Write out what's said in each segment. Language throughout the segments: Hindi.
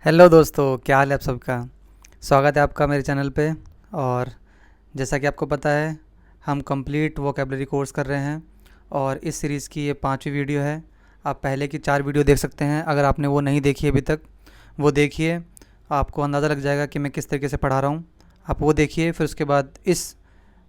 हेलो दोस्तों, क्या हाल है आप सबका। स्वागत है आपका मेरे चैनल पे। और जैसा कि आपको पता है, हम कंप्लीट वोकेबलरी कोर्स कर रहे हैं और इस सीरीज़ की ये 5वीं वीडियो है। आप पहले की 4 वीडियो देख सकते हैं। अगर आपने वो नहीं देखी अभी तक, वो देखिए। आपको अंदाज़ा लग जाएगा कि मैं किस तरीके से पढ़ा रहा हूँ। आप वो देखिए, फिर उसके बाद इस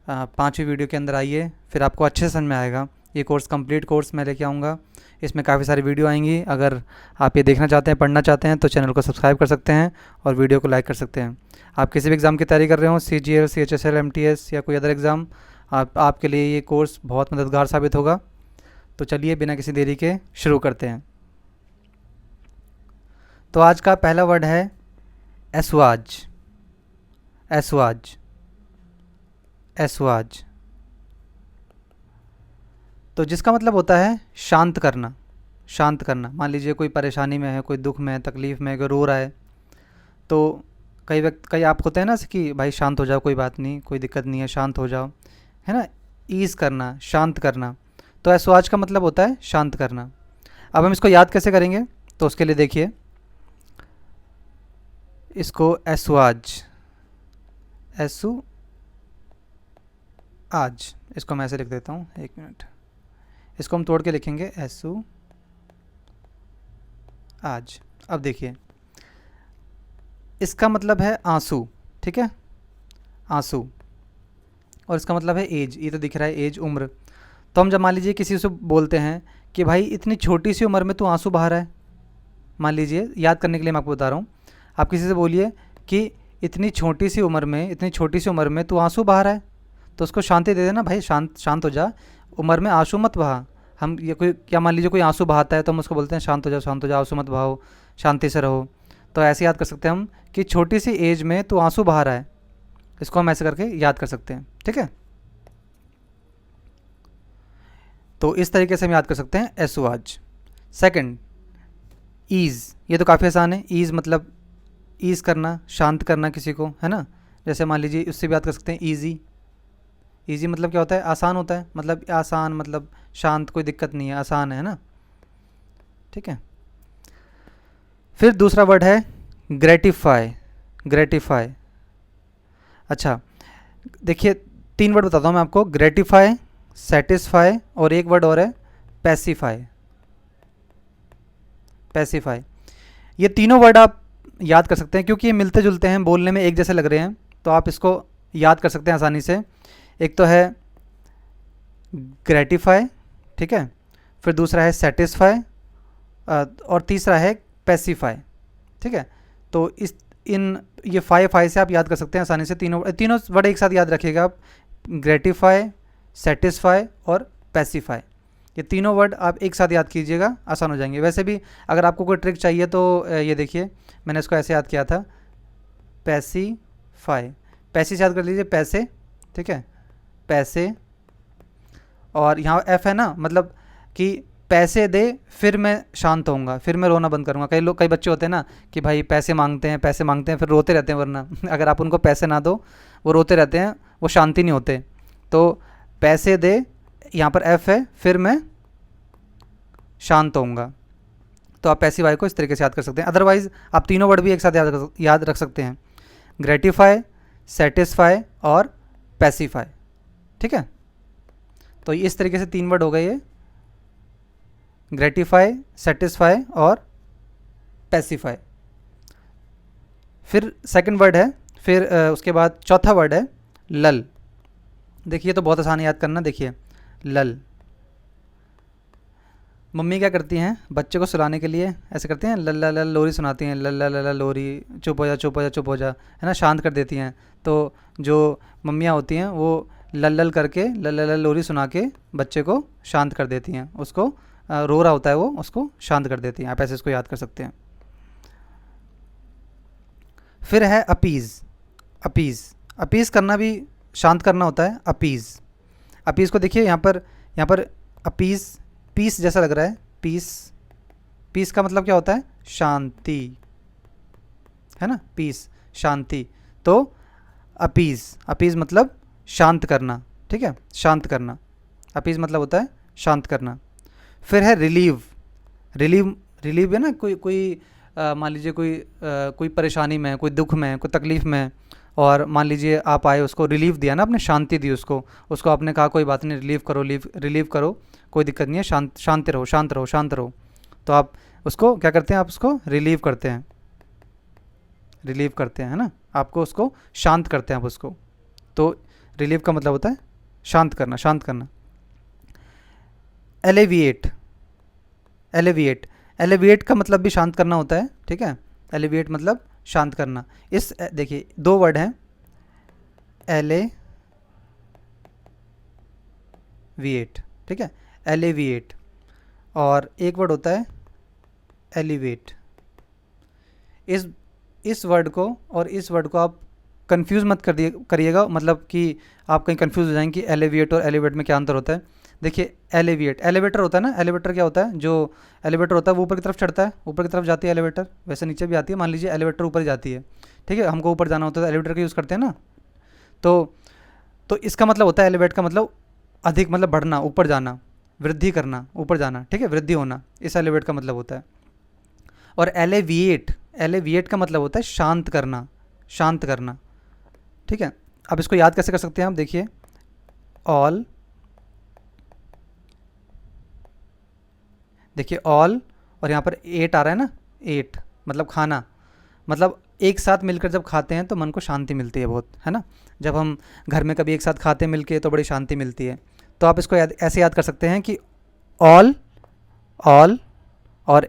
5वीं वीडियो के अंदर आइए, फिर आपको अच्छे से समझ में आएगा। ये कोर्स कंप्लीट कोर्स मैं लेके आऊँगा। इसमें काफ़ी सारी वीडियो आएंगी। अगर आप ये देखना चाहते हैं, पढ़ना चाहते हैं, तो चैनल को सब्सक्राइब कर सकते हैं और वीडियो को लाइक कर सकते हैं। आप किसी भी एग्ज़ाम की तैयारी कर रहे हो, CGL, CHSL, MTS या कोई अदर एग्ज़ाम, आपके लिए ये कोर्स बहुत मददगार साबित होगा। तो चलिए बिना किसी देरी के शुरू करते हैं। तो आज का पहला वर्ड है एसवाज। एसवाज। एसवाज तो जिसका मतलब होता है शांत करना। शांत करना। मान लीजिए कोई परेशानी में है, कोई दुख में है, तकलीफ़ में है, कोई रो रहा है, तो कई आप होते हैं ना कि भाई शांत हो जाओ, कोई बात नहीं, कोई दिक्कत नहीं है, शांत हो जाओ, है ना। ईज़ करना, शांत करना। तो एसवाज का मतलब होता है शांत करना। अब हम इसको याद कैसे करेंगे, तो उसके लिए देखिए, इसको एसवाज, एसु आज, इसको मैं ऐसे लिख देता हूँ, एक मिनट। इसको हम तोड़ के लिखेंगे एसु आज। अब देखिए, इसका मतलब है आंसू, ठीक है, आंसू। और इसका मतलब है एज, ये तो दिख रहा है एज, उम्र। तो हम जब मान लीजिए किसी से बोलते हैं कि भाई इतनी छोटी सी उम्र में तू आंसू बहा रहा है, मान लीजिए, याद करने के लिए मैं आपको बता रहा हूँ। आप किसी से बोलिए कि इतनी छोटी सी उम्र में, इतनी छोटी सी उम्र में तू आंसू बहा रहा है, तो उसको शांति दे देना, भाई शांत शांत हो जा, उम्र में आंसू मत बहा। हम ये कोई क्या, मान लीजिए कोई आंसू बहाता है तो हम उसको बोलते हैं शांत हो जाओ, शांत हो जाओ, आंसू मत बहाओ, शांति से रहो। तो ऐसे याद कर सकते हैं हम कि छोटी सी एज में तू आंसू बहा रहा है, इसको हम ऐसे करके याद कर सकते हैं, ठीक है। तो इस तरीके से हम याद कर सकते हैं एसवाज। Second, ease. ये तो काफ़ी आसान है। ईज़ मतलब ईज़ करना, शांत करना किसी को, है ना। जैसे मान लीजिए उससे भी याद कर सकते हैं ईज़ी। ईज़ी मतलब क्या होता है, आसान होता है, मतलब आसान, मतलब शांत, कोई दिक्कत नहीं है, आसान है ना, ठीक है। फिर दूसरा वर्ड है ग्रेटिफाई। ग्रेटिफाई। अच्छा, देखिए, 3 वर्ड बताता हूँ मैं आपको, ग्रेटिफाई, सेटिस्फाई और एक वर्ड और है पैसिफाई। पैसिफाई। ये तीनों वर्ड आप याद कर सकते हैं क्योंकि ये मिलते जुलते हैं, बोलने में एक जैसे लग रहे हैं, तो आप इसको याद कर सकते हैं आसानी से। एक तो है ग्रेटिफाई, ठीक है, फिर दूसरा है सेटिस्फाई, और तीसरा है पैसिफाई, ठीक है। तो इस इन ये फाइव से आप याद कर सकते हैं आसानी से। तीनों तीनों वर्ड एक साथ याद रखिएगा आप, ग्रेटिफाई, सेटिस्फाई और पैसिफाई। ये तीनों वर्ड आप एक साथ याद कीजिएगा, आसान हो जाएंगे। वैसे भी अगर आपको कोई ट्रिक चाहिए तो ये देखिए, मैंने इसको ऐसे याद किया था, पैसिफाई। पैसे से याद कर लीजिए, पैसे, ठीक है, पैसे। और यहाँ एफ है ना, मतलब कि पैसे दे फिर मैं शांत होऊंगा, फिर मैं रोना बंद करूंगा। कई बच्चे होते हैं ना कि भाई पैसे मांगते हैं, पैसे मांगते हैं, फिर रोते रहते हैं, वरना अगर आप उनको पैसे ना दो, वो रोते रहते हैं, वो शांति नहीं होते। तो पैसे दे, यहाँ पर एफ है, फिर मैं शांत होऊंगा। तो आप पैसिव वाई को इस तरीके से याद कर सकते हैं। अदरवाइज़ आप तीनों वर्ड भी एक साथ याद रख सकते हैं, ग्रेटिफाई, सेटिस्फाई और पैसिफाई, ठीक है। तो इस तरीके से 3 वर्ड हो गए ये, ग्रेटिफाई, सेटिस्फाई और पैसिफाई। फिर सेकंड वर्ड है, फिर उसके बाद चौथा वर्ड है लल। देखिए, तो बहुत आसान है याद करना। देखिए, लल। मम्मी क्या करती हैं बच्चे को सुलाने के लिए, ऐसे करती हैं, लल लल लोरी सुनाती हैं, लल लल लल लोरी, चुप हो जा, चुप हो जा, चुप हो जा, है ना, शांत कर देती हैं। तो जो मम्मियाँ होती हैं वो लल लल करके, लल लल लोरी सुना के बच्चे को शांत कर देती हैं, उसको रो रहा होता है वो, उसको शांत कर देती हैं। आप ऐसे इसको याद कर सकते हैं। फिर है अपीज़। अपीज़। अपीज़ करना भी शांत करना होता है, अपीज़। अपीज़ को देखिए, यहाँ पर अपीज़, पीस जैसा लग रहा है, पीस। पीस का मतलब क्या होता है, शांति, है ना, पीस, शांति। तो अपीज़, अपीज़ मतलब शांत करना, ठीक है, शांत करना। अपीज़ मतलब होता है शांत करना। फिर है रिलीव। रिलीव, रिलीव है ना, कोई कोई मान लीजिए कोई परेशानी में है, कोई दुख में है, कोई तकलीफ़ में है, और मान लीजिए आप आए, उसको रिलीफ दिया ना, आपने शांति दी उसको आपने कहा कोई बात नहीं, रिलीव करो, कोई दिक्कत नहीं है, शांत रहो, शांत रहो, शांत रहो। तो आप उसको क्या करते हैं, आप उसको रिलीव करते हैं, है ना, आपको उसको शांत करते हैं आप उसको। तो रिलीव का मतलब होता है शांत करना, शांत करना। एलेविएट, एलेविएट का मतलब भी शांत करना होता है, ठीक है। एलेविएट मतलब शांत करना। इस देखिए 2 वर्ड हैं, एलेविएट, ठीक है, एलेविएट, और एक वर्ड होता है एलिवेट। इस वर्ड को और इस वर्ड को आप कंफ्यूज मत करिएगा, मतलब कि आप कहीं कंफ्यूज हो जाएंगे कि एलिवेट और एलिवेट में क्या अंतर होता है। देखिए एलिवेटर होता है ना, एलिवेटर क्या होता है, जो एलिवेटर होता है वो ऊपर की तरफ चढ़ता है, ऊपर की तरफ जाती है एलिवेटर, वैसे नीचे भी आती है, मान लीजिए एलिवेटर ऊपर जाती है, ठीक है, हमको ऊपर जाना होता है तो एलिवेटर का यूज़ करते हैं ना। तो तो इसका मतलब होता है एलिवेट का मतलब अधिक, मतलब बढ़ना, ऊपर जाना, वृद्धि करना, ऊपर जाना, ठीक है, वृद्धि होना, इस एलिवेट का मतलब होता है। और एलेविएट का मतलब होता है शांत करना, शांत करना, ठीक है। अब इसको याद कैसे कर सकते हैं आप, देखिए ऑल, देखिए ऑल, और यहाँ पर 8 आ रहा है ना, 8 मतलब खाना, मतलब एक साथ मिलकर जब खाते हैं तो मन को शांति मिलती है बहुत, है ना। जब हम घर में कभी एक साथ खाते हैं मिलके तो बड़ी शांति मिलती है। तो आप इसको ऐसे याद कर सकते हैं कि ऑल, और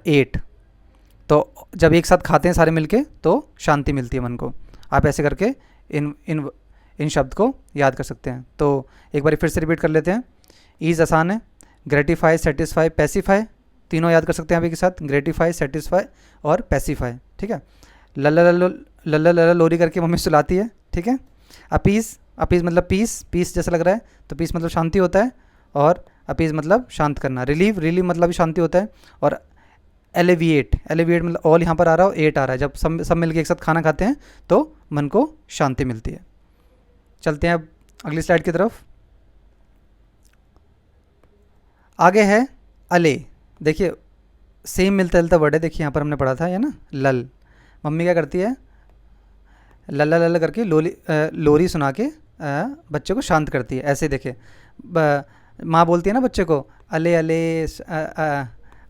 8, तो जब एक साथ खाते हैं सारे मिलके तो शांति मिलती है मन को। आप ऐसे करके इन शब्द को याद कर सकते हैं। तो एक बार फिर से रिपीट कर लेते हैं। ईज आसान है, ग्रेटिफाई, सेटिस्फाई, पैसिफाई, तीनों याद कर सकते हैं आप एक साथ, ग्रेटिफाई, सेटिस्फाई और पैसिफाई, ठीक है। लल्ला लल्लो, लल्ला लल्ला लोरी करके मम्मी सुलाती है, ठीक है। अपीज़, अपीज़ मतलब पीस जैसा लग रहा है, तो पीस मतलब शांति होता है, और अपीज़ मतलब शांत करना। रिलीव मतलब भी शांति होता है। और एलिविएट मतलब ऑल यहाँ पर आ रहा है, 8 आ रहा है, जब सब मिलके एक साथ खाना खाते हैं तो मन को शांति मिलती है। चलते हैं अब अगली स्लाइड की तरफ। आगे है अले, देखिए सेम मिलता जुलता वर्ड है, देखिए यहाँ पर हमने पढ़ा था, है ना, लल। मम्मी क्या करती है, लल्ला लल्ला करके लोरी सुना के बच्चे को शांत करती है, ऐसे देखिए माँ बोलती है ना बच्चे को, अले अले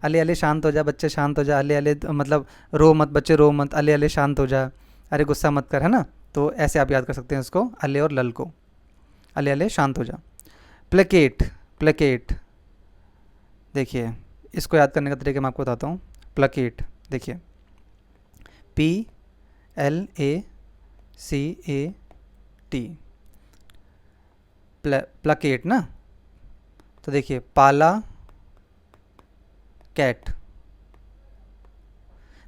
अले अले शांत हो जा बच्चे, शांत हो जा, अले अले मतलब रो मत बच्चे, रो मत, अले अले शांत हो जा, अरे गुस्सा मत कर, है ना। तो ऐसे आप याद कर सकते हैं इसको, अले और लल को, अले अले शांत हो जा। प्लेकेट, देखिए इसको याद करने का तरीका मैं आपको बताता हूँ। प्लेकेट, देखिए PLACAT, प्लेकेट ना। तो देखिए पाला कैट,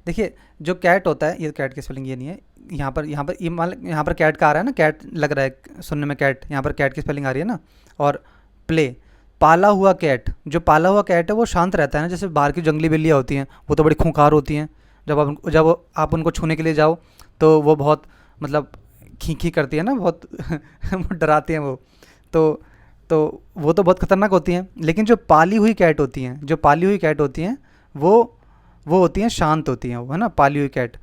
देखिए जो कैट होता है, ये कैट की स्पेलिंग ये नहीं है, यहाँ पर यहाँ पर कैट का आ रहा है ना, कैट लग रहा है सुनने में कैट, यहाँ पर कैट की स्पेलिंग आ रही है ना। और पाला हुआ कैट, जो पाला हुआ कैट है वो शांत रहता है ना, जैसे बाहर की जंगली बिल्लियाँ होती हैं वो तो बड़ी खूंखार होती हैं, जब आप उनको छूने के लिए जाओ तो वो बहुत मतलब खी करती है ना, बहुत डराती हैं वो, तो वो तो बहुत ख़तरनाक होती हैं। लेकिन जो पाली हुई कैट होती हैं वो होती हैं शांत होती हैं, वो है ना, पाली हुई कैट।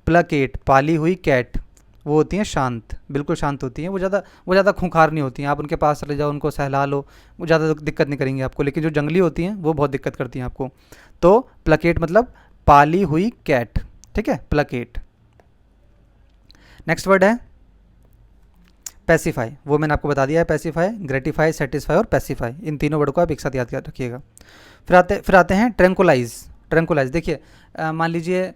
प्लेकेट, पाली हुई कैट, वो होती हैं शांत, बिल्कुल शांत होती हैं, वो ज़्यादा खूंखार नहीं होती हैं। आप उनके पास चले जाओ, उनको सहला लो, वो ज़्यादा दिक्कत नहीं करेंगी आपको। लेकिन जो जंगली होती हैं वो बहुत दिक्कत करती हैं आपको। तो प्लेकेट मतलब पाली हुई कैट, ठीक है, प्लेकेट। नेक्स्ट वर्ड है पैसिफाई, वो मैंने आपको बता दिया है, पैसिफाई, ग्रेटिफाई, सेटिस्फाई और पैसिफाई, इन तीनों वर्ड को आप एक साथ याद रखिएगा। फिर आते हैं ट्रैंकुलाइज, देखिए मान लीजिए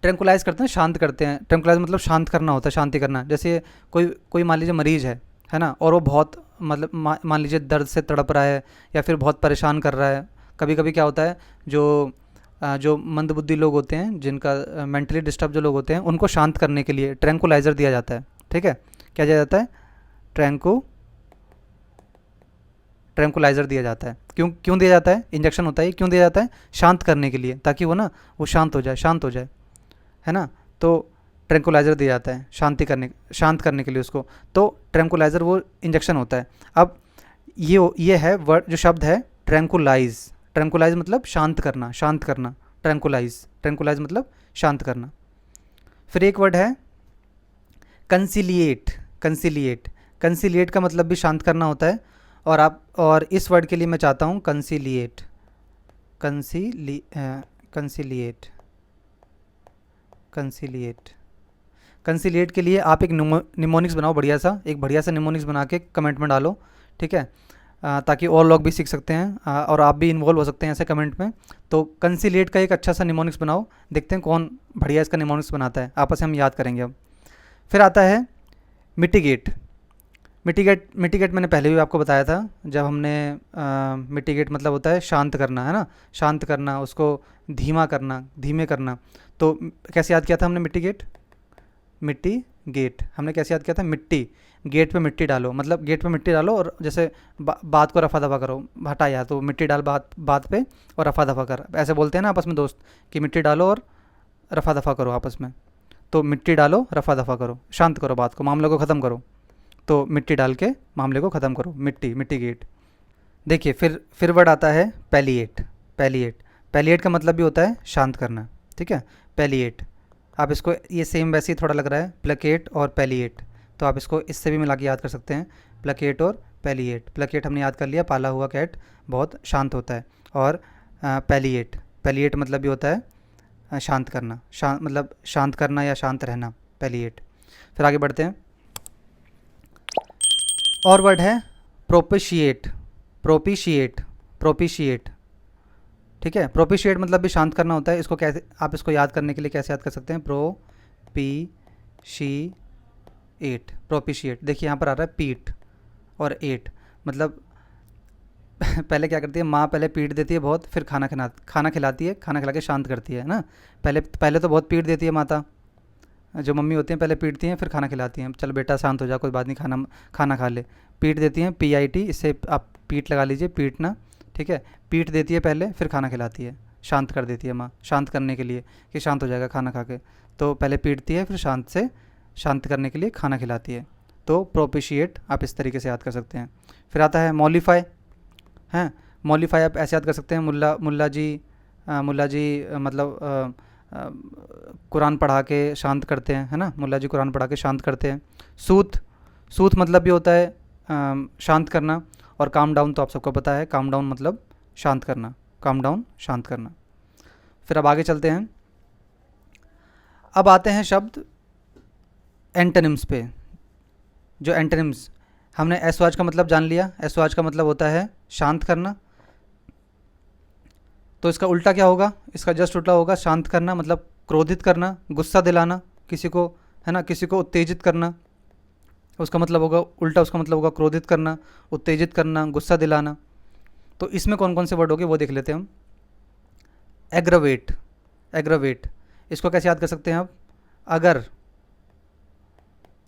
ट्रैंकुलाइज करते हैं, शांत करते हैं। ट्रैंकुलाइज मतलब शांत करना होता है, शांति करना। जैसे कोई मान लीजिए मरीज़ है ना, और वो बहुत मतलब मान लीजिए दर्द से तड़प रहा है या फिर बहुत परेशान कर रहा है। कभी कभी क्या होता है, जो मंदबुद्धि लोग होते हैं, जिनका मेंटली डिस्टर्ब जो लोग होते हैं, उनको शांत करने के लिए ट्रैंकुलाइज़र दिया जाता है, ठीक है। क्या दिया जाता है, ट्रैंकुलाइज़र दिया जाता है। क्यों दिया जाता है, इंजेक्शन होता है, क्यों दिया जाता है, शांत करने के लिए, ताकि वो शांत हो जाए, है ना। तो ट्रैंकुलाइज़र दिया जाता है शांत करने के लिए उसको। तो ट्रैंकुलाइज़र वो इंजेक्शन होता है। अब ये है वर्ड, जो शब्द है ट्रैंकुलाइज मतलब शांत करना, ट्रैंकुलाइज, ट्रैंकुलाइज मतलब शांत करना। फिर एक वर्ड है कंसिलिएट। कंसिलिएट, कंसिलिएट का मतलब भी शांत करना होता है। और इस वर्ड के लिए मैं चाहता हूँ कंसिलिएट, कंसिलिएट, कंसिलिएट। कंसिलिएट के लिए आप एक निमोनिक्स बनाओ, बढ़िया सा निमोनिक्स बना के कमेंट में डालो, ठीक है, ताकि और लोग भी सीख सकते हैं और आप भी इन्वॉल्व हो सकते हैं ऐसे कमेंट में। तो कंसिलिएट का एक अच्छा सा निमोनिक्स बनाओ, देखते हैं कौन बढ़िया इसका निमोनिक्स बनाता है, आपस में हम याद करेंगे अब। फिर आता है मिटिगेट। मिटिगेट मैंने पहले भी आपको बताया था जब हमने मिटिगेट मतलब होता है शांत करना, है ना, शांत करना, उसको धीमा करना, धीमे करना। तो कैसे याद किया था हमने मिटिगेट? मिट्टी गेट हमने कैसे याद किया था? मिट्टी गेट पे मिट्टी डालो, मतलब गेट पे मिट्टी डालो और जैसे बात को रफा दफा करो, हटाया तो मिट्टी डाल बात पे और रफा दफा कर, ऐसे बोलते हैं ना आपस में दोस्त कि मिट्टी डालो और रफा दफा करो आपस में। तो मिट्टी डालो, रफा दफा करो, शांत करो बात को, मामले को ख़त्म करो। तो मिट्टी डाल के मामले को ख़त्म करो, मिट्टी गेट। देखिए फिर वर्ड आता है पैलिएट। पैलिएट, पैलिएट का मतलब भी होता है शांत करना, ठीक है, पैलिएट। आप इसको, ये सेम वैसे ही थोड़ा लग रहा है प्लकेट और पैलिएट, तो आप इसको इससे भी मिला के याद कर सकते हैं, प्लकेट और पैलिएट। प्लकेट हमने याद कर लिया, पाला हुआ कैट बहुत शांत होता है। और पैलिएट, पैलिएट मतलब भी होता है शांत करना, मतलब शांत करना या शांत रहना, पैलिएट। फिर आगे बढ़ते हैं, और वर्ड है प्रोपिशिएट। प्रोपिशिएट, प्रोपिशिएट, ठीक है, प्रोपिशिएट मतलब भी शांत करना होता है। इसको कैसे, आप इसको याद करने के लिए कैसे याद कर सकते हैं? प्रोपिशिएट, प्रोपिशिएट। देखिए यहाँ पर आ रहा है पीठ और एट, मतलब पहले क्या करती है माँ? पहले पीट देती है बहुत, फिर खाना खिलाती है, खाना खिला के शांत करती है ना। पहले तो बहुत पीट देती है माता, जो मम्मी होती हैं पहले पीटती हैं फिर खाना खिलाती हैं, चल बेटा शांत हो जा, कोई बात नहीं, खाना खा ले। पीट देती हैं, PIT, इससे आप पीट लगा लीजिए, पीटना, ठीक है। पीट देती है पहले, फिर खाना खिलाती है, शांत कर देती है माँ, शांत करने के लिए कि शांत हो जाएगा खाना खा के। तो पहले पीटती है, फिर शांत करने के लिए खाना खिलाती है। तो प्रोपिशिएट आप इस तरीके से याद कर सकते हैं। फिर आता है मॉलिफाई। हैं, मॉलिफाई आप ऐसे याद कर सकते हैं, मुल्ला जी मतलब कुरान पढ़ा के शांत करते हैं, है ना, मुल्ला जी कुरान पढ़ा के शांत करते हैं। सूत, सूत मतलब भी होता है शांत करना। और काम डाउन तो आप सबको पता है, काम डाउन मतलब शांत करना, काम डाउन शांत करना। फिर अब आगे चलते हैं, अब आते हैं शब्द एंटोनिम्स पे। जो एंटोनिम्स, हमने एसवाच का मतलब जान लिया, एसवाच का मतलब होता है शांत करना। तो इसका उल्टा क्या होगा? इसका जस्ट उल्टा होगा शांत करना मतलब क्रोधित करना, गुस्सा दिलाना किसी को, है ना, किसी को उत्तेजित करना, उसका मतलब होगा उल्टा, उसका मतलब होगा क्रोधित करना, उत्तेजित करना, गुस्सा दिलाना। तो इसमें कौन कौन से वर्ड होंगे वो देख लेते हैं हम। एग्रवेट, एग्रवेट, इसको कैसे याद कर सकते हैं आप?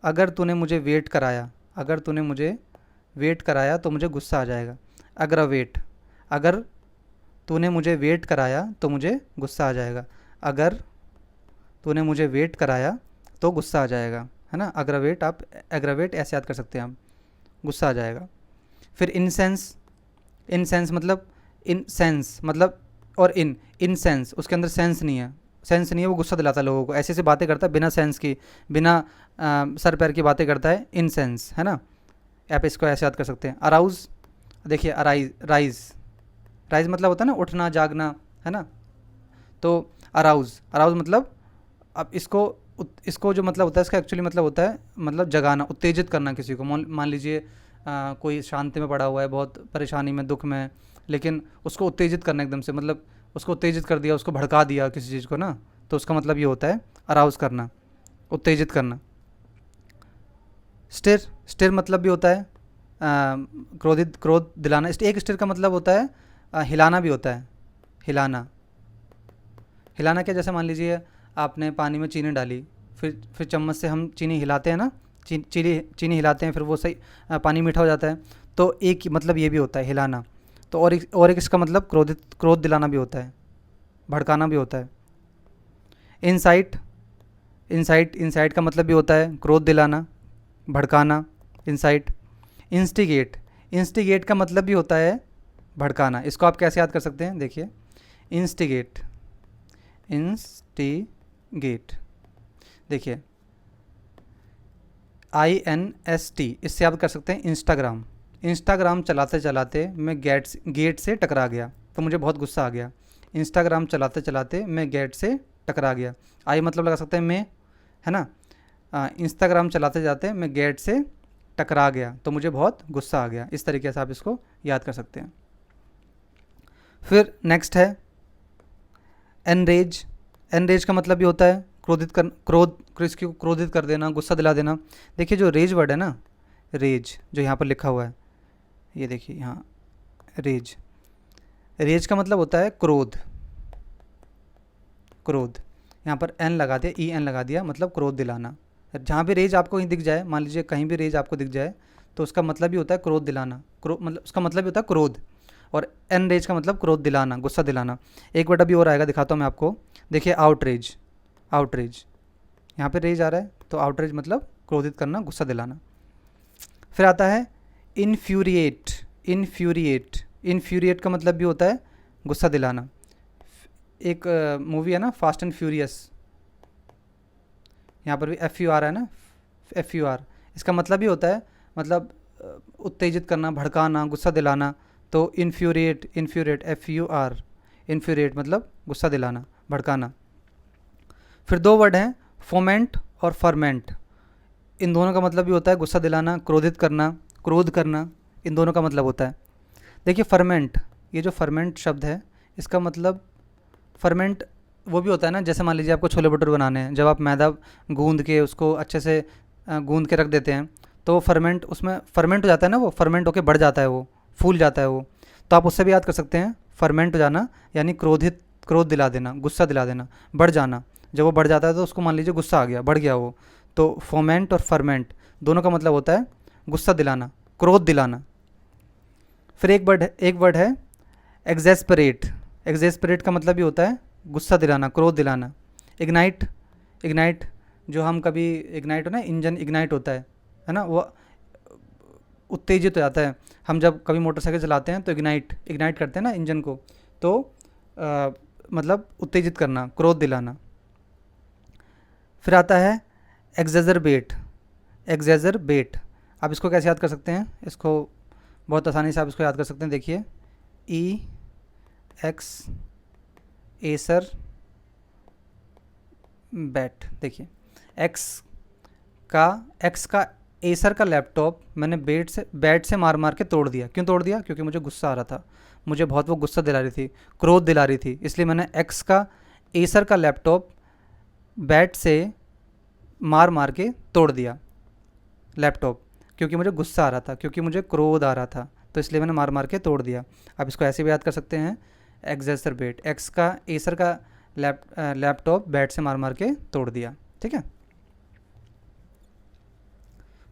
अगर तूने मुझे वेट कराया, अगर तूने मुझे वेट कराया तो मुझे गुस्सा आ जाएगा। एग्रवेट, अगर तूने मुझे वेट कराया तो मुझे गुस्सा आ जाएगा। अगर तूने मुझे वेट कराया तो गुस्सा आ जाएगा, है ना। एग्रवेट, आप एग्रवेट ऐसे याद कर सकते हैं, आप गुस्सा आ जाएगा। फिर इनसेंस, इनसेंस मतलब इनसेंस मतलब, और इनसेंस उसके अंदर सेंस नहीं है, सेंस नहीं है, वो गुस्सा दिलाता है लोगों को, ऐसे ऐसे बातें करता है बिना सेंस की, बिना सर पैर की बातें करता है, इनसेंस, है ना। आप इसको ऐसे याद कर सकते हैं। अराउज, देखिए राइज, राइज मतलब होता है ना उठना जागना, है ना। तो अराउज मतलब, अब इसको जो मतलब होता है, इसका एक्चुअली मतलब होता है मतलब जगाना, उत्तेजित करना किसी को। मान लीजिए कोई शांति में पड़ा हुआ है, बहुत परेशानी में, दुख में, लेकिन उसको उत्तेजित करना एकदम से, मतलब उसको उत्तेजित कर दिया, उसको भड़का दिया किसी चीज़ को ना, तो उसका मतलब ये होता है अराउज करना, उत्तेजित करना। स्टिर मतलब भी होता है क्रोध दिलाना। एक स्टिर का मतलब होता है हिलाना भी होता है, हिलाना क्या, जैसे मान लीजिए आपने पानी में चीनी डाली, फिर चम्मच से हम चीनी हिलाते हैं ना, चीनी हिलाते हैं, फिर वो सही पानी मीठा हो जाता है। तो एक मतलब ये भी होता है हिलाना। तो और एक इसका मतलब क्रोध दिलाना भी होता है, भड़काना भी होता है। इंसाइट का मतलब भी होता है क्रोध दिलाना, भड़काना, इंसाइट। इंस्टिगेट का मतलब भी होता है भड़काना। इसको आप कैसे याद कर सकते हैं? देखिए, इंस्टिगेट इंस्टिगेट। देखिए INST, इससे आप कर सकते हैं इंस्टाग्राम। इंस्टाग्राम चलाते चलाते मैं गेट से टकरा गया, तो मुझे बहुत गुस्सा आ गया। इंस्टाग्राम चलाते चलाते मैं गेट से टकरा गया। आई मतलब लगा सकते हैं मैं, है ना। इंस्टाग्राम चलाते जाते मैं गेट से टकरा गया, तो मुझे बहुत गुस्सा आ गया। इस तरीके से आप इसको याद कर सकते हैं। फिर नेक्स्ट है एनरेज। एनरेज का मतलब भी होता है किसी को क्रोधित कर देना, गुस्सा दिला देना। देखिए जो रेज वर्ड है ना, रेज जो यहाँ पर लिखा हुआ है, ये देखिए यहाँ रेज। रेज का मतलब होता है क्रोध। क्रोध, यहाँ पर एन लगा दिया, EN लगा दिया, मतलब क्रोध दिलाना। जहाँ भी रेज आपको कहीं दिख जाए, मान लीजिए कहीं भी रेज आपको दिख जाए, तो उसका मतलब भी होता है क्रोध दिलाना। मतलब उसका मतलब भी होता है क्रोध। और एन रेज का मतलब क्रोध दिलाना, गुस्सा दिलाना। एक वर्ड अभी और आएगा, दिखाता हूँ मैं आपको। देखिए आउटरेज। आउटरेज, यहाँ पे रेज आ रहा है, तो आउटरेज मतलब क्रोधित करना, गुस्सा दिलाना। फिर आता है इन्फ्यूरिएट। इन्फ्यूरिएट, इन्फ्यूरिएट का मतलब भी होता है गुस्सा दिलाना। एक मूवी है ना, फास्ट एंड फ्यूरियस, यहाँ पर भी FUR है ना, FUR। इसका मतलब भी होता है मतलब उत्तेजित करना, भड़काना, गुस्सा दिलाना। तो इन्फ्यूरिएट, इन्फ्यूरिएट FUR, इन्फ्यूरिएट मतलब गुस्सा दिलाना, भड़काना। फिर दो वर्ड हैं फोमेंट और फर्मेंट। इन दोनों का मतलब भी होता है गुस्सा दिलाना, क्रोधित करना, क्रोध करना, इन दोनों का मतलब होता है। देखिए फर्मेंट, ये जो फर्मेंट शब्द है, इसका मतलब फर्मेंट वो भी होता है ना, जैसे मान लीजिए आपको छोले भटूरे बनाने हैं, जब आप मैदा गूंद के उसको अच्छे से गूंद के रख देते हैं, तो फर्मेंट, उसमें फर्मेंट हो जाता है ना, वो फर्मेंट होकर बढ़ जाता है, वो फूल जाता है वो। तो आप उससे भी याद कर सकते हैं, फर्मेंट हो जाना यानी क्रोधित, क्रोध दिला देना, गुस्सा दिला देना, बढ़ जाना। जब वो बढ़ जाता है तो उसको मान लीजिए गुस्सा आ गया, बढ़ गया वो, तो फोमेंट और फर्मेंट दोनों का मतलब होता है गुस्सा दिलाना, क्रोध दिलाना। फिर एक वर्ड है एग्जेस्परेट। एग्जेस्परेट का मतलब भी होता है गुस्सा दिलाना, क्रोध दिलाना। इग्नाइट, इग्नाइट जो हम कभी इग्नाइट हो ना, इंजन इग्नाइट होता है ना, वो उत्तेजित हो जाता है। हम जब कभी मोटरसाइकिल चलाते हैं तो इग्नाइट, इग्नाइट करते हैं ना इंजन को, तो मतलब उत्तेजित करना, क्रोध दिलाना। फिर आता है एग्जेजरबेट। एग्जेजरबेट, आप इसको कैसे याद कर सकते हैं? इसको बहुत आसानी से आप इसको याद कर सकते हैं। देखिए EX एसर बैट। देखिए एक्स का एसर का लैपटॉप मैंने बैट से मार मार के तोड़ दिया। क्यों तोड़ दिया? क्योंकि मुझे गुस्सा आ रहा था, मुझे बहुत वो गुस्सा दिला रही थी, क्रोध दिला रही थी, इसलिए मैंने एक्स का एसर का लैपटॉप बैट से मार मार के तोड़ दिया लैपटॉप, क्योंकि मुझे गुस्सा आ रहा था, क्योंकि मुझे क्रोध आ रहा था, तो इसलिए मैंने मार मार के तोड़ दिया। आप इसको ऐसे भी याद कर सकते हैं, एग्जेसरबेट, एक्स का एसर का लैपटॉप बैट से मार मार के तोड़ दिया। ठीक है।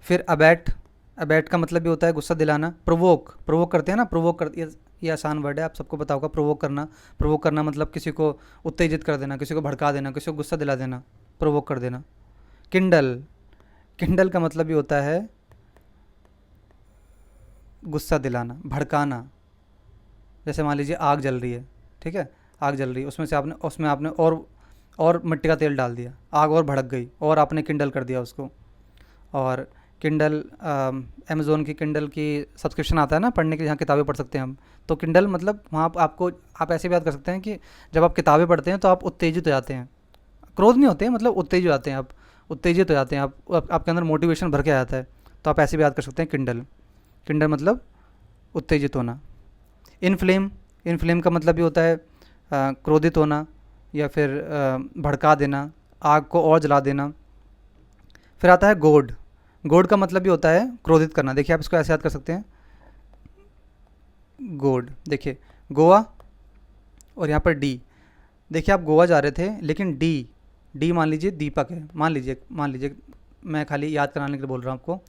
फिर अबैट। अबैट का मतलब भी होता है गुस्सा दिलाना। प्रोवोक, प्रोवोक करते हैं ना, प्रोवोक कर, ये आसान वर्ड है, आप सबको पता होगा। प्रोवोक करना, प्रोवोक करना मतलब किसी को उत्तेजित कर देना, किसी को भड़का देना, किसी को गुस्सा दिला देना, प्रोवोक कर देना। किंडल, किंडल का मतलब भी होता है गुस्सा दिलाना, भड़काना। जैसे मान लीजिए आग जल रही है, ठीक है, आग जल रही है, उसमें आपने और मिट्टी का तेल डाल दिया, आग और भड़क गई, और आपने किंडल कर दिया उसको। और किंडल, अमेज़ोन की किंडल की सब्सक्रिप्शन आता है ना पढ़ने के लिए, जहाँ किताबें पढ़ सकते हैं हम। तो किंडल मतलब वहाँ आप ऐसे भी याद कर सकते हैं कि जब आप किताबें पढ़ते हैं तो आप उत्तेजित हो जाते हैं, क्रोध नहीं होते हैं, मतलब उत्तेजित हो जाते हैं, आप उत्तेजित हो जाते हैं, आपके अंदर मोटिवेशन भर के आ जाता है, तो आप ऐसे भी याद कर सकते हैं किंडल। किंडल मतलब उत्तेजित होना। इनफ्लेम, इनफ्लेम का मतलब भी होता है क्रोधित होना या फिर भड़का देना, आग को और जला देना। फिर आता है गोड। गोड का मतलब भी होता है क्रोधित करना। देखिए आप इसको ऐसे याद कर सकते हैं, गोड। देखिए गोवा और यहाँ पर डी। देखिए आप गोवा जा रहे थे, लेकिन डी मान लीजिए दीपक है, मान लीजिए मैं खाली याद कराने के लिए बोल रहा हूँ आपको।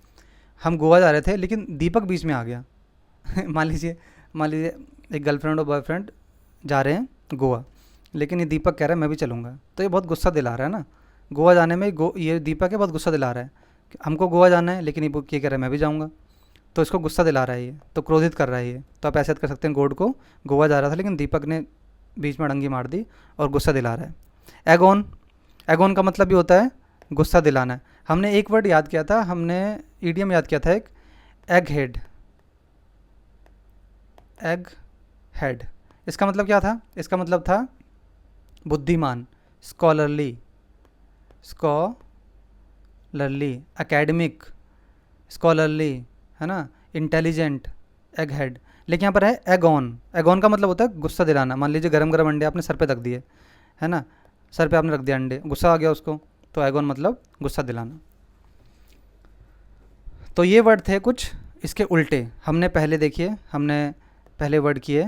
हम गोवा जा रहे थे लेकिन दीपक बीच में आ गया। मान लीजिए एक गर्लफ्रेंड और बॉयफ्रेंड जा रहे हैं गोवा, लेकिन ये दीपक कह रहा है मैं भी चलूँगा, तो ये बहुत गुस्सा दिला रहा है ना। गोवा जाने में ये दीपक है, बहुत गुस्सा दिला रहा है, हमको गोवा जाना है, लेकिन ये कह रहा है मैं भी जाऊँगा, तो इसको गुस्सा दिला रहा है ये, तो क्रोधित कर रहा है ये। तो आप ऐसे याद कर सकते हैं गोड को, गोवा जा रहा था लेकिन दीपक ने बीच में अड़ंगी मार दी और गुस्सा दिला रहा है। एगोन, एगोन का मतलब भी होता है गुस्सा दिलाना। हमने एक वर्ड याद किया था, हमने ईडियम याद किया था एक, एग हेड। एग हेड, इसका मतलब क्या था? इसका मतलब था बुद्धिमान, स्कॉलरली, स्कॉलरली, एकेडमिक, स्कॉलरली, है ना, इंटेलिजेंट, एग हेड। लेकिन यहाँ पर है एगोन। एगोन का मतलब होता है गुस्सा दिलाना। मान लीजिए गरम गरम अंडे आपने सर पे रख दिए, है ना, सर पे आपने रख दिया अंडे, गुस्सा आ गया उसको, तो एगोन मतलब गुस्सा दिलाना। तो ये वर्ड थे कुछ, इसके उल्टे हमने पहले देखिए, हमने पहले वर्ड किए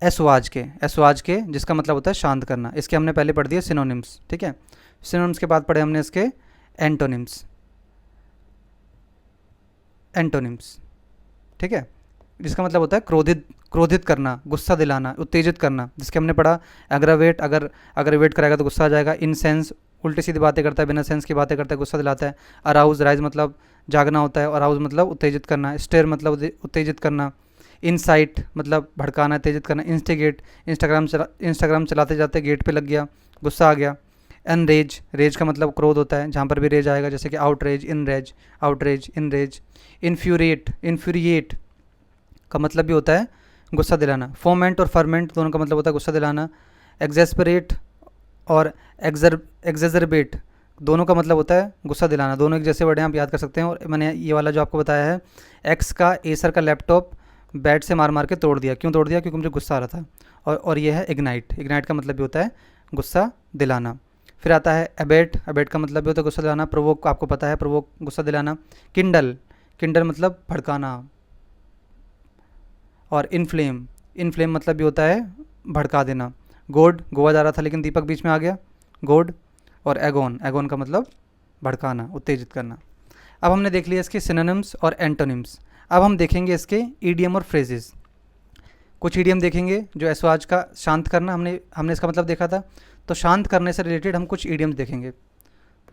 एसवाज के, एसवाज के जिसका मतलब होता है शांत करना। इसके हमने पहले पढ़ दिए सिनोनिम्स, ठीक है। सिनोनिम्स के बाद पढ़े हमने इसके एंटोनिम्स, एंटोनिम्स, ठीक है, जिसका मतलब होता है क्रोधित, क्रोधित करना, गुस्सा दिलाना, उत्तेजित करना। जिसके हमने पढ़ा एग्रावेट, अगर अग्रवेट कराएगा तो गुस्सा आ जाएगा। इनसेंस, उल्टी सीधी बातें करता है, बिना सेंस की बातें करता है, गुस्सा दिलाता है। अराउज, राइज मतलब जागना होता है, और अराउज मतलब उत्तेजित करना। स्टेर मतलब उत्तेजित करना। इनसाइट मतलब भड़काना, उत्तेजित करना। इंस्टिगेट, इंस्टाग्राम चलाते जाते गेट पे लग गया, गुस्सा आ गया। एनरेज, रेज का मतलब क्रोध होता है, जहाँ पर भी रेज आएगा, जैसे कि outrage, enraged, outrage, enraged. Infuriate, infuriate का मतलब भी होता है गुस्सा दिलाना। फोमेंट और फर्मेंट दोनों का मतलब होता है गुस्सा दिलाना। एग्जेस्परेट और एग्जेजरबेट दोनों का मतलब होता है गुस्सा दिलाना। दोनों एक जैसे वर्ड हैं, आप याद कर सकते हैं। और मैंने ये वाला जो आपको बताया है, एक्स का एसर का लैपटॉप बैट से मार मार के तोड़ दिया। क्यों तोड़ दिया? क्योंकि मुझे गुस्सा आ रहा था। और ये है इग्नाइट, इग्नाइट का मतलब भी होता है गुस्सा दिलाना। फिर आता है एबेट, एबेट का मतलब भी होता है गुस्सा दिलाना। प्रोवोक आपको पता है, प्रोवोक गुस्सा दिलाना। किंडल, किंडल मतलब भड़काना। और इनफ्लेम, इनफ्लेम मतलब भी होता है भड़का देना। गोड, गोवा जा रहा था लेकिन दीपक बीच में आ गया, गोड। और एगोन, एगोन का मतलब भड़काना, उत्तेजित करना। अब हमने देख लिया इसके सिनोनिम्स और एंटोनिम्स। अब हम देखेंगे इसके ईडियम और फ्रेजेस। कुछ ईडियम देखेंगे जो एसवाज का शांत करना, हमने हमने इसका मतलब देखा था। तो शांत करने से रिलेटेड हम कुछ ईडियम्स देखेंगे।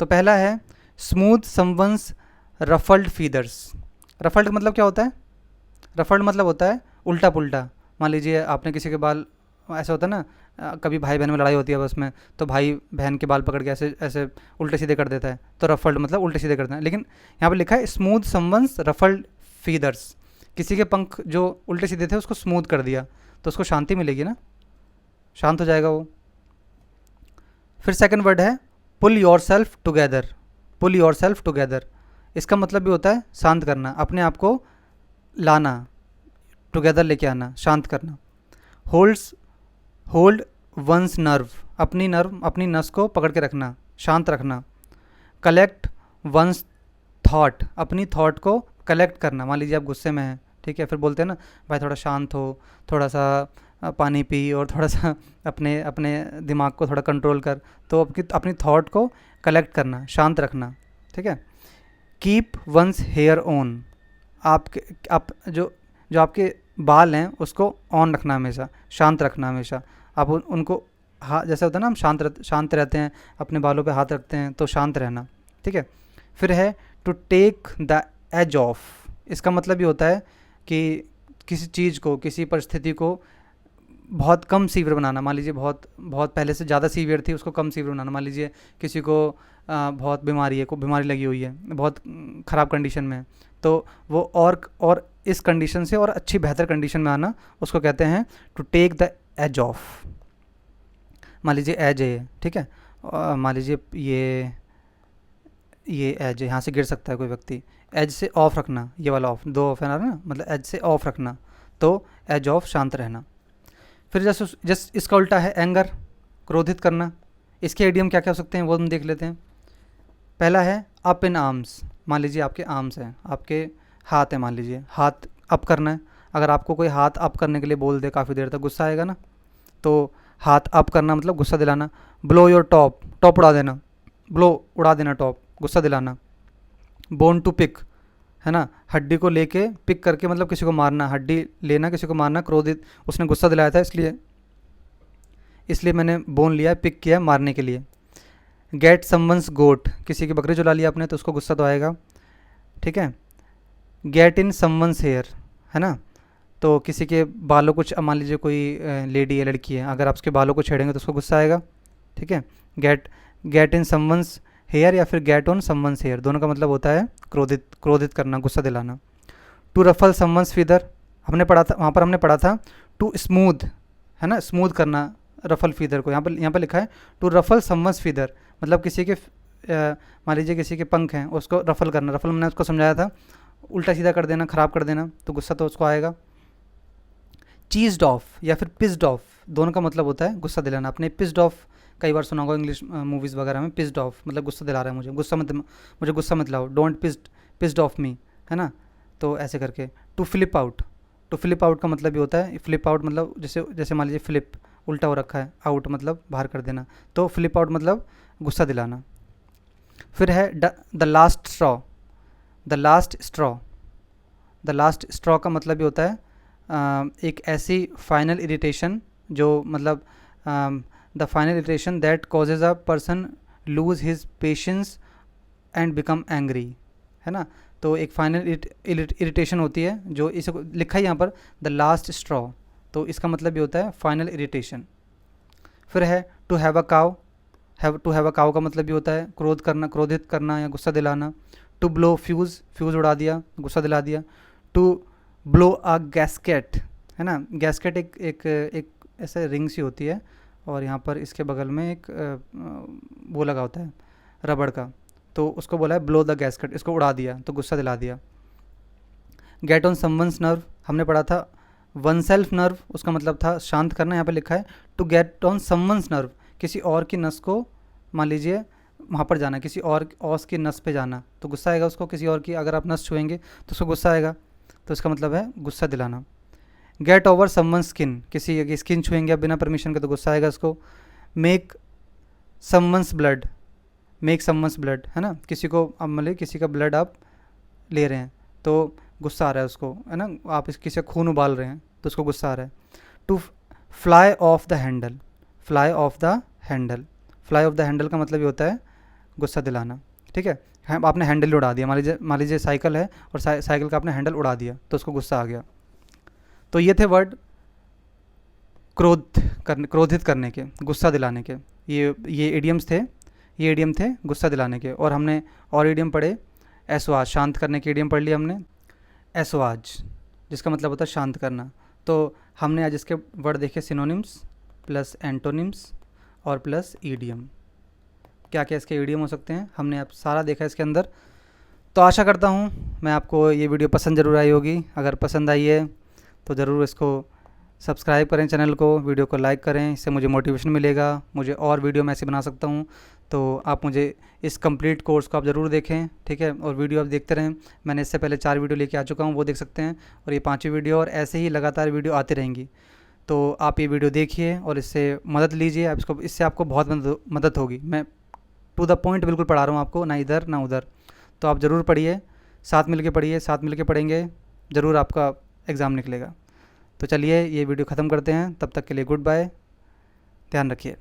तो पहला है smooth someone's ruffled feathers. Ruffled मतलब क्या होता है? रफल्ड मतलब होता है उल्टा पुल्टा। मान लीजिए आपने किसी के बाल, ऐसा होता है ना, कभी भाई बहन में लड़ाई होती है बस में, तो भाई बहन के बाल पकड़ के ऐसे ऐसे उल्टे सीधे कर देता है, तो रफल्ड मतलब उल्टे सीधे करना है। लेकिन यहाँ पर लिखा है स्मूथ समवंस रफल्ड फीदर्स। किसी के पंख जो उल्टे सीधे थे उसको स्मूथ कर दिया, तो उसको शांति मिलेगी ना, शांत हो जाएगा वो। फिर सेकंड वर्ड है pull yourself together. Pull yourself together, इसका मतलब भी होता है शांत करना, अपने आप को लाना, टुगेदर लेके आना, शांत करना। होल्ड्स, होल्ड वंस नर्व, अपनी नर्व, अपनी नस को पकड़ के रखना, शांत रखना। कलेक्ट वंस थॉट, अपनी थॉट को कलेक्ट करना। मान लीजिए आप गुस्से में हैं, ठीक है, फिर बोलते हैं ना भाई थोड़ा शांत हो, थोड़ा सा पानी पी, और थोड़ा सा अपने अपने दिमाग को थोड़ा कंट्रोल कर। तो आपकी अपनी थॉट को कलेक्ट करना, शांत रखना, ठीक है। कीप वंस हेयर ऑन, आपके आप जो जो आपके बाल हैं उसको ऑन रखना हमेशा, शांत रखना हमेशा। आप उनको हाँ, जैसे होता है ना हम शांत रहते हैं, अपने बालों पे हाथ रखते हैं, तो शांत रहना, ठीक है। फिर है to take the edge off, इसका मतलब भी होता है कि किसी चीज़ को, किसी परिस्थिति को बहुत कम सीवियर बनाना। मान लीजिए बहुत बहुत पहले से ज़्यादा सीवियर थी, उसको कम सीवियर बनाना। मान लीजिए किसी को बहुत बीमारी है, को बीमारी लगी हुई है, बहुत ख़राब कंडीशन में है, तो वो और इस कंडीशन से और अच्छी बेहतर कंडीशन में आना, उसको कहते हैं to take the edge off. मान लीजिए एज है, ठीक है, मान लीजिए ये एज है, यहाँ से गिर सकता है कोई व्यक्ति, एज से ऑफ रखना, ये वाला ऑफ, दो ऑफ है ना, मतलब एज से ऑफ रखना, तो एज ऑफ शांत रहना। फिर जस्ट इसका उल्टा है एंगर, क्रोधित करना। इसके एडियम क्या क्या हो सकते हैं वो हम देख लेते हैं। पहला है अप इन आर्म्स। मान लीजिए आपके आर्म्स हैं, आपके हाथ है, मान लीजिए हाथ अप करना है। अगर आपको कोई हाथ अप करने के लिए बोल दे काफ़ी देर तक, गुस्सा आएगा ना, तो हाथ अप करना मतलब गुस्सा दिलाना। ब्लो योर टॉप, टॉप उड़ा देना, ब्लो उड़ा देना टॉप, गुस्सा दिलाना। बोन टू पिक, है ना, हड्डी को लेके पिक करके मतलब किसी को मारना, हड्डी लेना किसी को मारना, क्रोधित, उसने गुस्सा दिलाया था इसलिए मैंने बोन लिया, पिक किया मारने के लिए। गेट समवंस गोट, किसी की बकरी चुरा लिया आपने तो उसको गुस्सा तो आएगा, ठीक है। गेट इन समवंस हेयर, है ना, तो किसी के बालों को मान लीजिए कोई लेडी है, लड़की है, अगर आप उसके बालों को छेड़ेंगे तो उसको गुस्सा आएगा, ठीक है। Get get in someone's hair या फिर गेट ऑन समवंस हेयर, दोनों का मतलब होता है क्रोधित करना, गुस्सा दिलाना। टू रफल समवंस फीदर, हमने पढ़ा था, वहाँ पर हमने पढ़ा था टू स्मूथ, है ना, स्मूथ करना रफल फीदर को। यहाँ पर लिखा है टू रफल समवंस फीदर, मतलब किसी के मान लीजिए किसी के पंख हैं, उसको रफल करना। रफल मैंने उसको समझाया था, उल्टा सीधा कर देना, ख़राब कर देना, तो गुस्सा तो उसको आएगा। चीज़ड ऑफ या फिर पिस्ड ऑफ, दोनों का मतलब होता है गुस्सा दिलाना। आपने पिस्ड ऑफ कई बार सुना होगा इंग्लिश मूवीज़ वगैरह में, पिस्ड ऑफ मतलब गुस्सा दिला रहा है मुझे, मुझे गुस्सा मत लाओ, डोंट पिस्ड ऑफ मी, है ना। तो ऐसे करके। To flip out, to flip out का मतलब ये होता है, फ्लिप आउट मतलब जैसे जैसे मान लीजिए फ्लिप उल्टा हो रखा है, आउट मतलब बाहर कर देना, तो फ्लिप आउट मतलब गुस्सा दिलाना। फिर है the last straw, the last straw, the last straw का मतलब ये होता है एक ऐसी फाइनल इरिटेशन जो मतलब the final irritation that causes a person lose his patience and become angry, है ना। तो एक फाइनल इरिटेशन होती है, जो इसे लिखा है यहाँ पर द लास्ट स्ट्रॉ, तो इसका मतलब ये होता है फाइनल इरिटेशन। फिर है to have a cow, to have a cow का मतलब ये होता है क्रोधित करना या गुस्सा दिलाना। टू ब्लो फ्यूज़, फ्यूज़ उड़ा दिया, गुस्सा दिला दिया। टू ब्लो अ गैस्केट, है ना। गैस्केट एक ऐसे रिंग सी होती है और यहाँ पर इसके बगल में एक वो लगा होता है रबड़ का, तो उसको बोला है ब्लो द गैस्केट, इसको उड़ा दिया तो गुस्सा दिला दिया। गेट ऑन समवंस नर्व, हमने पढ़ा था वन सेल्फ नर्व, उसका मतलब था शांत करना। यहाँ पर लिखा है to get on someone's nerve, किसी और की नस को मान लीजिए वहाँ पर जाना, किसी और की नस पे जाना तो गुस्सा आएगा उसको। किसी और की अगर आप नस छुएंगे तो उसको गुस्सा आएगा, तो इसका मतलब है गुस्सा दिलाना। गेट ओवर समवन स्किन, किसी की स्किन छुएंगे आप बिना परमिशन के तो गुस्सा आएगा उसको। Make someone's blood, make someone's blood, है ना, किसी को अब मतलब किसी का ब्लड आप ले रहे हैं तो गुस्सा आ रहा है उसको, है ना, आप किसी का खून उबाल रहे हैं तो उसको गुस्सा आ रहा है। To fly off the handle, fly off the handle, fly off the handle का मतलब ये होता है गुस्सा दिलाना, ठीक है। आपने हैंडल उड़ा दिया, मान लीजिए साइकिल है और साइकिल का आपने हैंडल उड़ा दिया तो उसको गुस्सा आ गया। तो ये थे वर्ड क्रोधित करने के, गुस्सा दिलाने के, ये इडियम्स थे, ये इडियम थे गुस्सा दिलाने के। और हमने और इडियम पढ़े, एसवाज, शांत करने के इडियम पढ़ लिया हमने, एसवाज जिसका मतलब होता है शांत करना। तो हमने आज इसके वर्ड देखे सिनोनिम्स प्लस एंटोनिम्स और प्लस ईडियम, क्या क्या इसके ईडियम हो सकते हैं, हमने अब सारा देखा इसके अंदर। तो आशा करता हूँ मैं आपको ये वीडियो पसंद ज़रूर आई होगी। अगर पसंद आई है तो ज़रूर इसको सब्सक्राइब करें चैनल को, वीडियो को लाइक करें, इससे मुझे मोटिवेशन मिलेगा, मुझे और वीडियो मैं ऐसे बना सकता हूँ। तो आप मुझे इस कंप्लीट कोर्स को आप ज़रूर देखें, ठीक है, और वीडियो आप देखते रहें। मैंने इससे पहले 4 वीडियो लेके आ चुका हूँ, वो देख सकते हैं, और ये 5वीं वीडियो, और ऐसे ही लगातार वीडियो आती रहेंगी। तो आप ये वीडियो देखिए और इससे मदद लीजिए, आप इसको, इससे आपको बहुत मदद होगी। मैं टू द पॉइंट बिल्कुल पढ़ा रहा हूँ आपको, ना इधर ना उधर। तो आप ज़रूर पढ़िए, साथ मिल के पढ़िए, साथ मिल के पढ़ेंगे, ज़रूर आपका एग्ज़ाम निकलेगा। तो चलिए ये वीडियो ख़त्म करते हैं, तब तक के लिए गुड बाय, ध्यान रखिए।